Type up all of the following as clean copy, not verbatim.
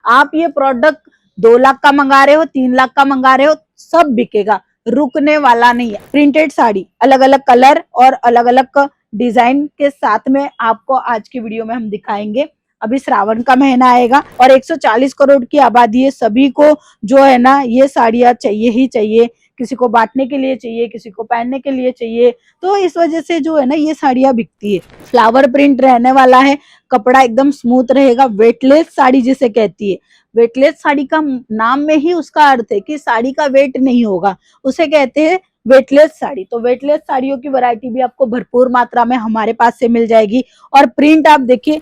आप ये प्रोडक्ट 2 लाख का मंगा रहे हो, 3 लाख का मंगा रहे हो, सब बिकेगा, रुकने वाला नहीं है। प्रिंटेड साड़ी अलग अलग कलर और अलग अलग डिजाइन के साथ में आपको आज की वीडियो में हम दिखाएंगे। अभी श्रावण का महीना आएगा और 140 करोड़ की आबादी है, सभी को जो है ना ये साड़ियां चाहिए ही चाहिए। किसी को बांटने के लिए चाहिए, किसी को पहनने के लिए चाहिए, तो इस वजह से जो है ना ये साड़ियां बिकती है। फ्लावर प्रिंट रहने वाला है, कपड़ा एकदम स्मूथ रहेगा, वेटलेस साड़ी जिसे कहती है। वेटलेस साड़ी का नाम में ही उसका अर्थ है कि साड़ी का वेट नहीं होगा, उसे कहते हैं वेटलेस साड़ी। तो वेटलेस साड़ियों की वैरायटी भी आपको भरपूर मात्रा में हमारे पास से मिल जाएगी। और प्रिंट आप देखिए,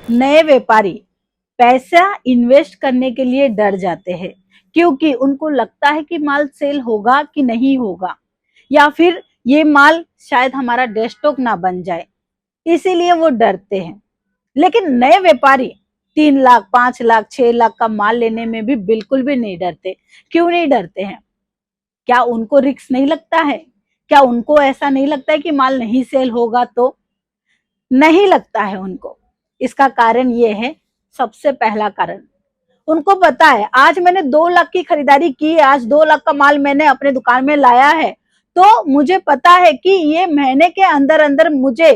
नए व्यापारी पैसा इन्वेस्ट करने के लिए डर जाते हैं, क्योंकि उनको लगता है कि माल सेल होगा कि नहीं होगा, या फिर ये माल शायद हमारा डेस्टॉक ना बन जाए, इसीलिए वो डरते हैं। लेकिन नए व्यापारी 3 लाख, 5 लाख, 6 लाख का माल लेने में भी बिल्कुल भी नहीं डरते। क्यों नहीं डरते हैं? क्या उनको रिस्क नहीं लगता है? क्या उनको ऐसा नहीं लगता है कि माल नहीं सेल होगा? तो नहीं लगता है उनको। इसका कारण ये है, सबसे पहला कारण, उनको पता है आज मैंने 2 लाख की खरीदारी की है, आज 2 लाख का माल मैंने अपने दुकान में लाया है, तो मुझे पता है कि ये महीने के अंदर अंदर मुझे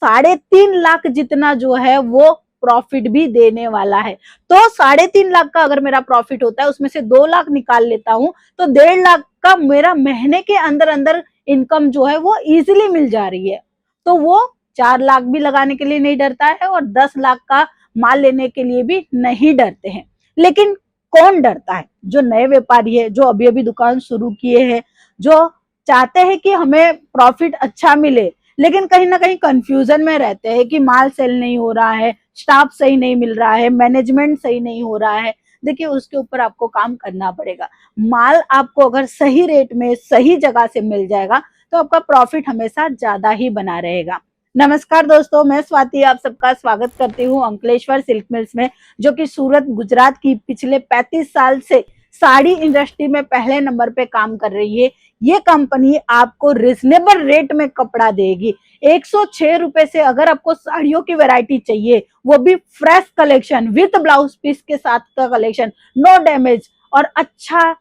3.5 लाख जितना जो है वो प्रॉफिट भी देने वाला है। तो 3.5 लाख का अगर मेरा प्रॉफिट होता है, उसमें से 2 लाख निकाल लेता हूं, तो 1.5 लाख का मेरा महीने के अंदर अंदर इनकम जो है वो इजीली मिल जा रही है। तो वो 4 लाख भी लगाने के लिए नहीं डरता है और 10 लाख का माल लेने के लिए भी नहीं डरते हैं। लेकिन कौन डरता है? जो नए व्यापारी है, जो अभी अभी दुकान शुरू किए हैं, जो चाहते हैं कि हमें प्रॉफिट अच्छा मिले, लेकिन कहीं ना कहीं कंफ्यूजन में रहते हैं कि माल सेल नहीं हो रहा है, स्टाफ सही नहीं मिल रहा है, मैनेजमेंट सही नहीं हो रहा है। देखिए, उसके ऊपर आपको काम करना पड़ेगा। माल आपको अगर सही रेट में सही जगह से मिल जाएगा तो आपका प्रॉफिट हमेशा ज्यादा ही बना रहेगा। नमस्कार दोस्तों, मैं स्वाति आप सबका स्वागत करती हूँ अंकलेश्वर सिल्क मिल्स में, जो कि सूरत गुजरात की पिछले 35 साल से साड़ी इंडस्ट्री में पहले नंबर पे काम कर रही है। ये कंपनी आपको रिजनेबल रेट में कपड़ा देगी। 106 रुपए से अगर आपको साड़ियों की वैरायटी चाहिए, वो भी fresh collection with blouse piece के साथ का कलेक्शन, नो डैमेज, और अच्छा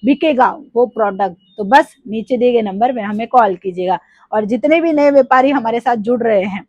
बिकेगा वो प्रोडक्ट, तो बस नीचे दिए गए नंबर में हमें कॉल कीजिएगा। और जितने भी नए व्यापारी हमारे साथ जुड़ रहे हैं,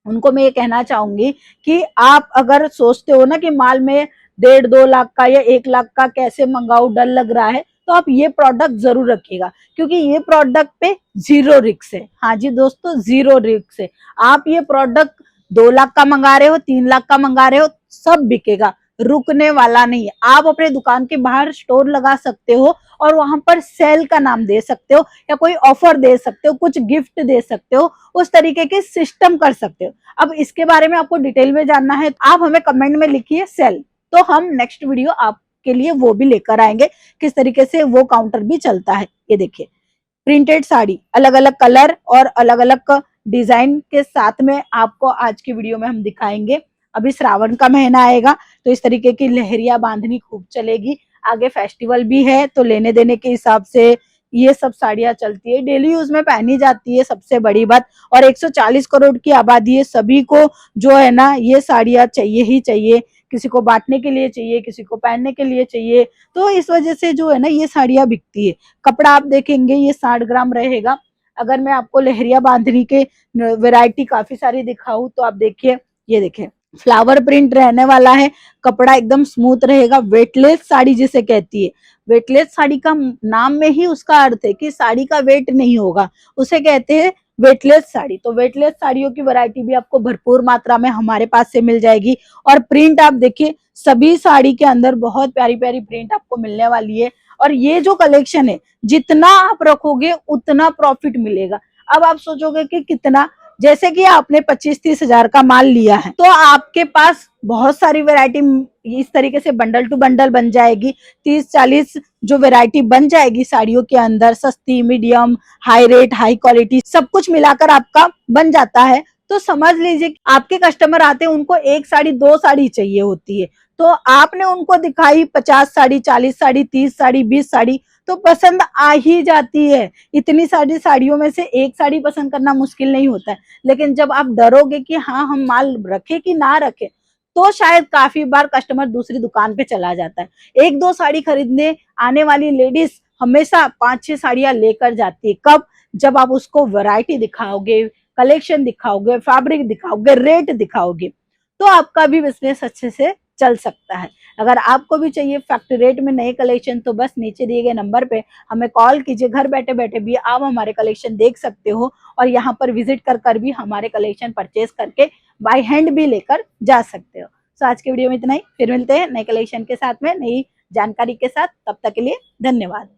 उनको मैं ये कहना चाहूंगी कि आप अगर सोचते हो ना कि माल में 1.5-2 लाख का या 1 लाख का कैसे मंगाऊ, डर लग रहा है, तो आप ये प्रोडक्ट जरूर रखिएगा, क्योंकि ये प्रोडक्ट पे जीरो रिस्क है। हाँ जी दोस्तों, जीरो रिस्क है। आप ये प्रोडक्ट 2 लाख का मंगा रहे हो, 3 लाख का मंगा रहे हो, सब बिकेगा, रुकने वाला नहीं है। आप अपने दुकान के बाहर स्टोर लगा सकते हो और वहां पर सेल का नाम दे सकते हो, या कोई ऑफर दे सकते हो, कुछ गिफ्ट दे सकते हो, उस तरीके के सिस्टम कर सकते हो। अब इसके बारे में आपको डिटेल में जानना है, आप हमें कमेंट में लिखिए सेल, तो हम नेक्स्ट वीडियो आपके लिए वो भी लेकर आएंगे, किस तरीके से वो काउंटर भी चलता है। ये देखिए, प्रिंटेड साड़ी अलग अलग कलर और अलग अलग डिजाइन के साथ में आपको आज की वीडियो में हम दिखाएंगे। अभी श्रावण का महीना आएगा तो इस तरीके की लहरिया बांधनी खूब चलेगी। आगे फेस्टिवल भी है, तो लेने देने के हिसाब से ये सब साड़ियां चलती है, डेली यूज में पहनी जाती है, सबसे बड़ी बात। और 140 करोड़ की आबादी है, सभी को जो है ना ये साड़ियां चाहिए ही चाहिए। किसी को बांटने के लिए चाहिए, किसी को पहनने के लिए चाहिए, तो इस वजह से जो है ना ये साड़ियां बिकती है। कपड़ा आप देखेंगे ये 60 ग्राम रहेगा। अगर मैं आपको लहरिया बांधनी के वैरायटी काफी सारी दिखाऊं, तो आप देखिए, ये देखिए, फ्लावर प्रिंट रहने वाला है, कपड़ा एकदम स्मूथ रहेगा, वेटलेस साड़ी जिसे कहती है। वेटलेस साड़ी का नाम में ही उसका अर्थ है कि साड़ी का वेट नहीं होगा, उसे कहते हैं वेटलेस साड़ी। तो वेटलेस साड़ियों की वैरायटी भी आपको भरपूर मात्रा में हमारे पास से मिल जाएगी। और प्रिंट आप देखिए, सभी साड़ी के अंदर बहुत प्यारी प्यारी प्रिंट आपको मिलने वाली है। और ये जो कलेक्शन है, जितना आप रखोगे उतना प्रॉफिट मिलेगा। अब आप सोचोगे कि कितना, जैसे कि आपने 25-30 हजार का माल लिया है, तो आपके पास बहुत सारी वैरायटी इस तरीके से बंडल टू बंडल बन जाएगी। 30-40 जो वैरायटी बन जाएगी साड़ियों के अंदर, सस्ती, medium, high rate, high quality, सब कुछ मिलाकर आपका बन जाता है। तो समझ लीजिए आपके कस्टमर आते हैं, उनको 1 साड़ी 2 साड़ी चाहिए होती है, तो आपने उनको दिखाई 50 साड़ी, 40 साड़ी, 30 साड़ी, 20 साड़ी, तो पसंद आ ही जाती है। इतनी सारी साड़ियों में से एक साड़ी पसंद करना मुश्किल नहीं होता है। लेकिन जब आप डरोगे कि हाँ हम माल रखे कि ना रखे, तो शायद काफी बार कस्टमर दूसरी दुकान पे चला जाता है। एक दो साड़ी खरीदने आने वाली लेडीज हमेशा 5-6 साड़ियां लेकर जाती है। कब? जब आप उसको वैरायटी दिखाओगे, कलेक्शन दिखाओगे, फैब्रिक दिखाओगे, रेट दिखाओगे, तो आपका भी बिजनेस अच्छे से चल सकता है। अगर आपको भी चाहिए फैक्ट्री रेट में नए कलेक्शन, तो बस नीचे दिए गए नंबर पे हमें कॉल कीजिए। घर बैठे बैठे भी आप हमारे कलेक्शन देख सकते हो और यहाँ पर विजिट कर भी हमारे कलेक्शन परचेज करके बाय हैंड भी लेकर जा सकते हो। तो आज के वीडियो में इतना ही, फिर मिलते हैं नए कलेक्शन के साथ में, नई जानकारी के साथ। तब तक के लिए धन्यवाद।